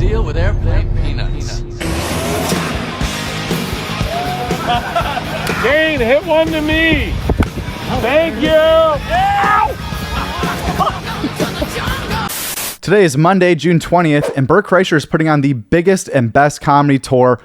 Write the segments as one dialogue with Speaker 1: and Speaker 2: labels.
Speaker 1: deal with airplane peanuts.
Speaker 2: Dane, hit one to me. Thank you.
Speaker 3: Today is Monday, June 20th, and Bert Kreischer is putting on the biggest and best comedy tour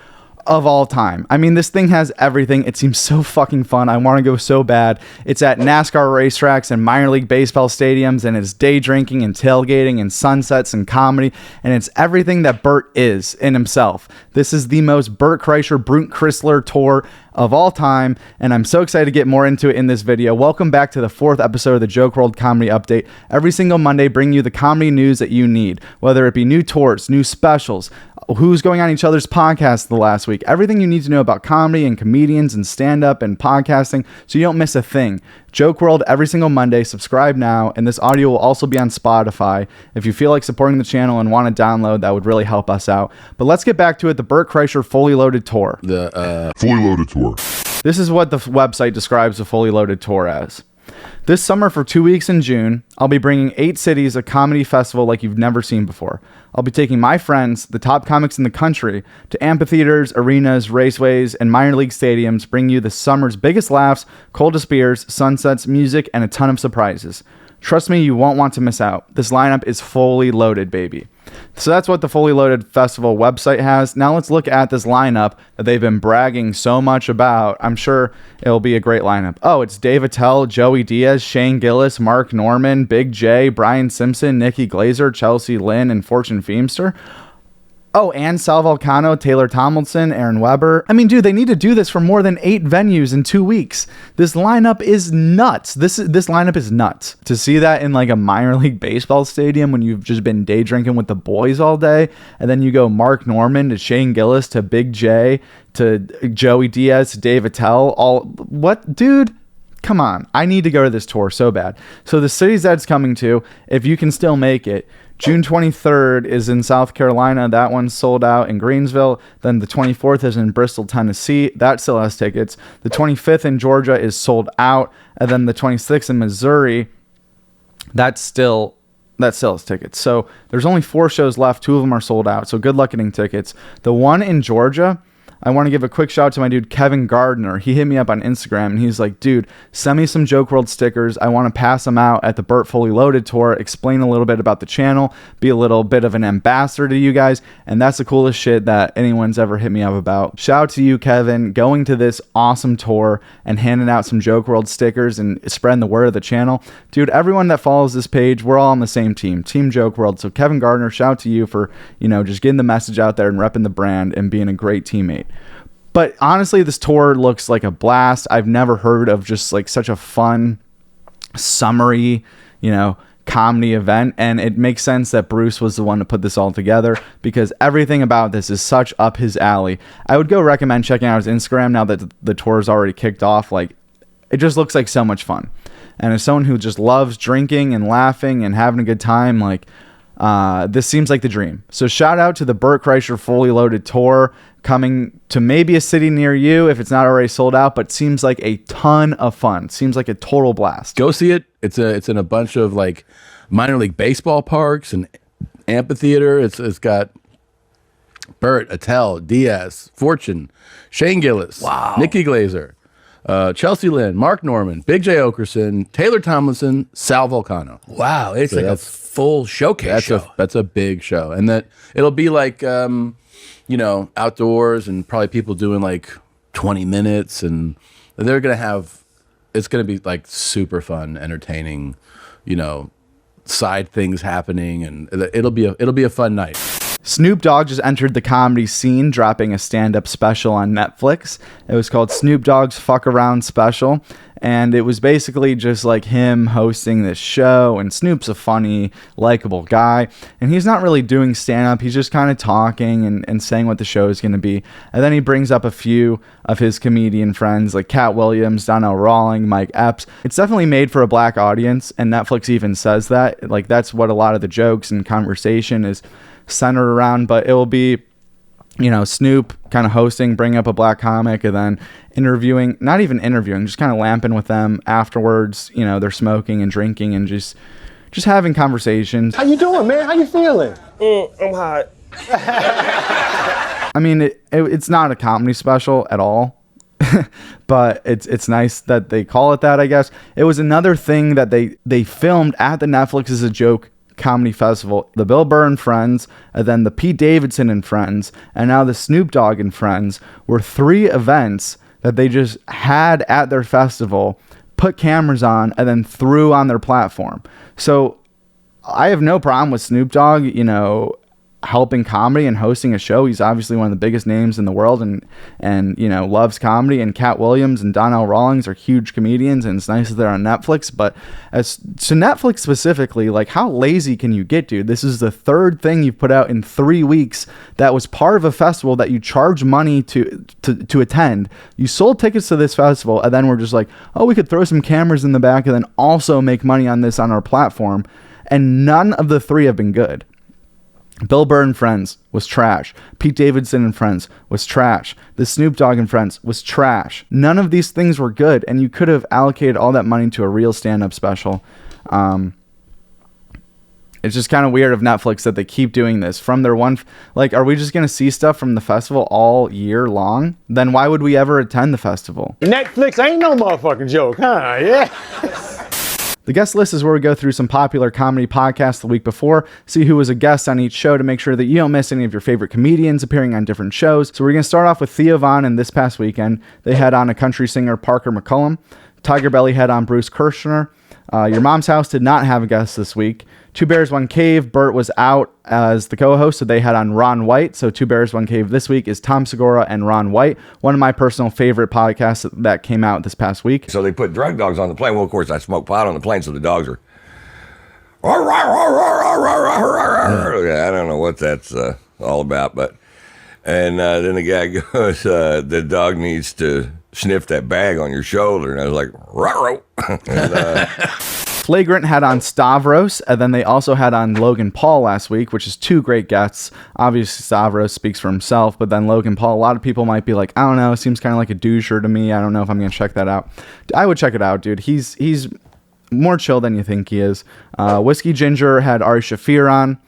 Speaker 3: of all time. I mean, this thing has everything. It seems so fucking fun. I want to go so bad. It's at NASCAR racetracks and minor league baseball stadiums, and it's day drinking and tailgating and sunsets and comedy, and it's everything that Bert is in himself. This is the most Bert Kreischer, Brute Chrysler tour of all time, and I'm so excited to get more into it in this video. Welcome back to the 4th episode of the Joke World Comedy Update. Every single Monday, bring you the comedy news that you need, whether it be new tours, new specials, who's going on each other's podcasts the last week, everything you need to know about comedy and comedians and stand-up and podcasting, so you don't miss a thing. Joke World every single Monday. Subscribe now, and this audio will also be on Spotify. If you feel like supporting the channel and want to download, that would really help us out. But let's get back to it. The Bert Kreischer Fully Loaded Tour.
Speaker 4: The Fully Loaded Tour.
Speaker 3: This is what the website describes the Fully Loaded Tour as. This summer for 2 weeks in June, I'll be bringing 8 cities a comedy festival like you've never seen before. I'll be taking my friends, the top comics in the country, to amphitheaters, arenas, raceways, and minor league stadiums, bringing you the summer's biggest laughs, coldest beers, sunsets, music, and a ton of surprises. Trust me, you won't want to miss out. This lineup is fully loaded, baby. So that's what the Fully Loaded Festival website has. Now let's look at this lineup that they've been bragging so much about. I'm sure it'll be a great lineup. Oh, it's Dave Attell, Joey Diaz, Shane Gillis, Mark Norman, Big J, Brian Simpson, Nikki Glazer, Chelsea Lynn, and Fortune Feimster. Oh, and Sal Vulcano, Taylor Tomlinson, Aaron Weber. I mean, dude, they need to do this for more than 8 venues in 2 weeks. This lineup is nuts. This lineup is nuts. To see that in like a minor league baseball stadium when you've just been day drinking with the boys all day, and then you go Mark Norman to Shane Gillis to Big J to Joey Diaz to Dave Attell. What, dude? Come on. I need to go to this tour so bad. So the cities that it's coming to, if you can still make it, June 23rd is in South Carolina. That one's sold out in Greensville. Then the 24th is in Bristol, Tennessee. That still has tickets. The 25th in Georgia is sold out. And then the 26th in Missouri, that still has tickets. So there's only 4 shows left. 2 of them are sold out. So good luck getting tickets. The one in Georgia, I want to give a quick shout out to my dude, Kevin Gardner. He hit me up on Instagram and he's like, dude, send me some Joke World stickers. I want to pass them out at the Bert Fully Loaded Tour, explain a little bit about the channel, be a little bit of an ambassador to you guys. And that's the coolest shit that anyone's ever hit me up about. Shout out to you, Kevin, going to this awesome tour and handing out some Joke World stickers and spreading the word of the channel. Dude, everyone that follows this page, we're all on the same team, Team Joke World. So Kevin Gardner, shout out to you for, just getting the message out there and repping the brand and being a great teammate. But honestly, this tour looks like a blast. I've never heard of just like such a fun, summery, comedy event. And it makes sense that Bruce was the one to put this all together because everything about this is such up his alley. I would go recommend checking out his Instagram now that the tour is already kicked off. Like, it just looks like so much fun. And as someone who just loves drinking and laughing and having a good time, like, this seems like the dream. So shout out to the Bert Kreischer Fully Loaded Tour coming to maybe a city near you if it's not already sold out, but seems like a ton of fun. Seems like a total blast.
Speaker 4: Go see it. It's in a bunch of like minor league baseball parks and amphitheater. It's got Bert, Attell, Diaz, Fortune, Shane Gillis, Nikki Glazer, Chelsea Lynn, Mark Norman, Big J Okerson, Taylor Tomlinson, Sal Vulcano.
Speaker 5: Wow, it's like a full showcase show.
Speaker 4: That's a big show. And that it'll be like outdoors and probably people doing like 20 minutes and they're going to have, it's going to be like super fun, entertaining, side things happening, and it'll be a fun night.
Speaker 3: Snoop Dogg just entered the comedy scene, dropping a stand-up special on Netflix. It was called Snoop Dogg's Fuck Around Special, and it was basically just like him hosting this show, and Snoop's a funny, likable guy, and he's not really doing stand-up. He's just kind of talking and saying what the show is going to be, and then he brings up a few of his comedian friends like Cat Williams, Donnell Rawling, Mike Epps. It's definitely made for a black audience, and Netflix even says that. Like, that's what a lot of the jokes and conversation is centered around, but it will be, Snoop kind of hosting, bring up a black comic, and then not even interviewing, just kind of lamping with them afterwards. They're smoking and drinking and just having conversations.
Speaker 6: How you doing, man? How you feeling?
Speaker 2: I'm hot.
Speaker 3: I mean, it's not a comedy special at all, but it's nice that they call it that, I guess. It was another thing that they filmed at the Netflix as a Joke Comedy Festival. The Bill Burr and Friends, and then the Pete Davidson and Friends, and now the Snoop Dogg and Friends were 3 events that they just had at their festival, put cameras on, and then threw on their platform. So I have no problem with Snoop Dogg, helping comedy and hosting a show. He's obviously one of the biggest names in the world and loves comedy. And Cat Williams and Donnell Rawlings are huge comedians, and it's nice that they're on Netflix. But as to Netflix specifically, like, how lazy can you get, dude? This is the 3rd thing you've put out in 3 weeks that was part of a festival that you charge money to attend. You sold tickets to this festival, and then we're just like, oh, we could throw some cameras in the back and then also make money on this on our platform. And none of the 3 have been good. Bill Burr and Friends was trash. Pete Davidson and Friends was trash. The Snoop Dogg and Friends was trash. None of these things were good, and you could have allocated all that money to a real stand-up special. It's just kind of weird of Netflix that they keep doing this. From their one, like, are we just going to see stuff from the festival all year long? Then why would we ever attend the festival?
Speaker 2: Netflix ain't no motherfucking joke, huh? Yeah.
Speaker 3: The guest list is where we go through some popular comedy podcasts the week before, see who was a guest on each show to make sure that you don't miss any of your favorite comedians appearing on different shows. So we're going to start off with Theo Von, and this past weekend, they had on a country singer, Parker McCullum. Tiger Belly had on Bruce Kirshner. Your Mom's House did not have a guest this week. Two Bears, One Cave. Bert was out as the co-host, so they had on Ron White. So Two Bears, One Cave this week is Tom Segura and Ron White, one of my personal favorite podcasts that came out this past week.
Speaker 6: So they put drug dogs on the plane. Well, of course, I smoke pot on the plane, so the dogs are... I don't know what that's all about, but... And then the guy goes, the dog needs to sniff that bag on your shoulder. And I was like, ruh-roh. And,
Speaker 3: Flagrant had on Stavros, and then they also had on Logan Paul last week, which is 2 great guests. Obviously, Stavros speaks for himself, but then Logan Paul, a lot of people might be like, I don't know, seems kind of like a doucher to me. I don't know if I'm going to check that out. I would check it out, dude. He's more chill than you think he is. Whiskey Ginger had Ari Shaffir on.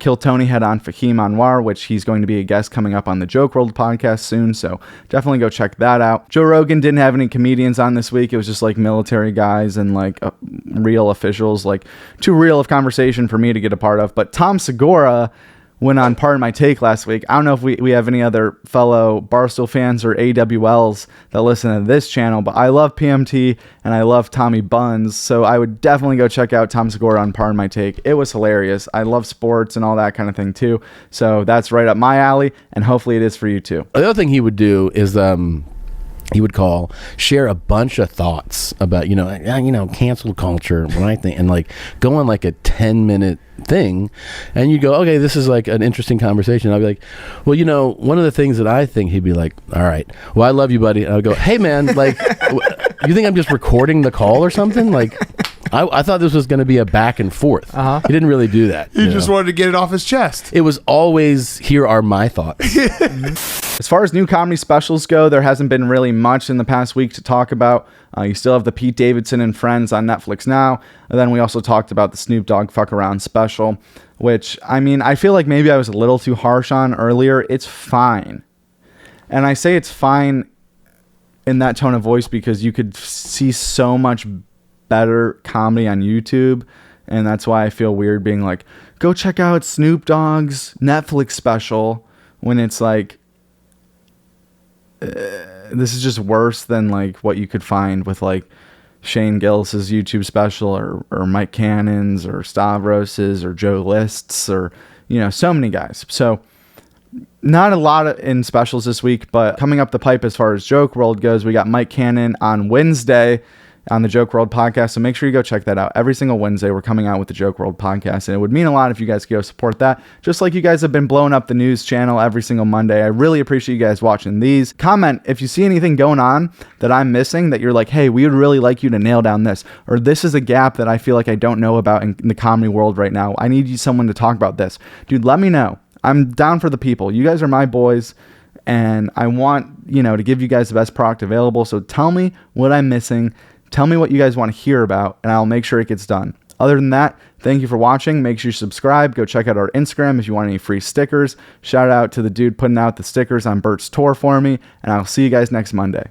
Speaker 3: Kill Tony had on Fahim Anwar, which he's going to be a guest coming up on the Joke WRLD podcast soon, so definitely go check that out. Joe Rogan didn't have any comedians on this week. It was just like military guys and like real officials, like too real of conversation for me to get a part of. But Tom Segura went on Pardon My Take last week. I don't know if we have any other fellow Barstool fans or AWLs that listen to this channel, but I love PMT and I love Tommy Buns, so I would definitely go check out Tom Segura on Pardon My Take. It was hilarious. I love sports and all that kind of thing too, so that's right up my alley, and hopefully it is for you too.
Speaker 4: The other thing he would do is he would share a bunch of thoughts about cancel culture, what I think, and like go on like a 10-minute thing, and you go, okay, this is like an interesting conversation. I'll be like, well, one of the things that I think, he'd be like, all right, well, I love you, buddy. And I'll go, hey man, like, you think I'm just recording the call or something? Like, I thought this was going to be a back and forth. He didn't really do that.
Speaker 7: He just wanted to get it off his chest.
Speaker 4: It was always, here are my thoughts.
Speaker 3: As far as new comedy specials go, there hasn't been really much in the past week to talk about. You still have the Pete Davidson and Friends on Netflix now. And then we also talked about the Snoop Dogg Fuck Around special, which, I mean, I feel like maybe I was a little too harsh on earlier. It's fine. And I say it's fine in that tone of voice because you could see so much better comedy on YouTube. And that's why I feel weird being like, go check out Snoop Dogg's Netflix special, when it's like, this is just worse than like what you could find with like Shane Gillis's YouTube special or Mike Cannon's or Stavros's or Joe List's or, so many guys. So not a lot in specials this week, but coming up the pipe as far as Joke WRLD goes, we got Mike Cannon on Wednesday on the Joke WRLD podcast, so make sure you go check that out. Every single Wednesday we're coming out with the Joke WRLD podcast, and it would mean a lot if you guys could go support that, just like you guys have been blowing up the news channel every single Monday. I really appreciate you guys watching these. Comment if you see anything going on that I'm missing, that you're like, hey, we would really like you to nail down this, or this is a gap that I feel like I don't know about in the comedy world right now. I need someone to talk about this. Dude, let me know. I'm down for the people. You guys are my boys, and I want, to give you guys the best product available, so tell me what I'm missing. Tell me what you guys want to hear about, and I'll make sure it gets done. Other than that, thank you for watching. Make sure you subscribe. Go check out our Instagram if you want any free stickers. Shout out to the dude putting out the stickers on Bert's tour for me, and I'll see you guys next Monday.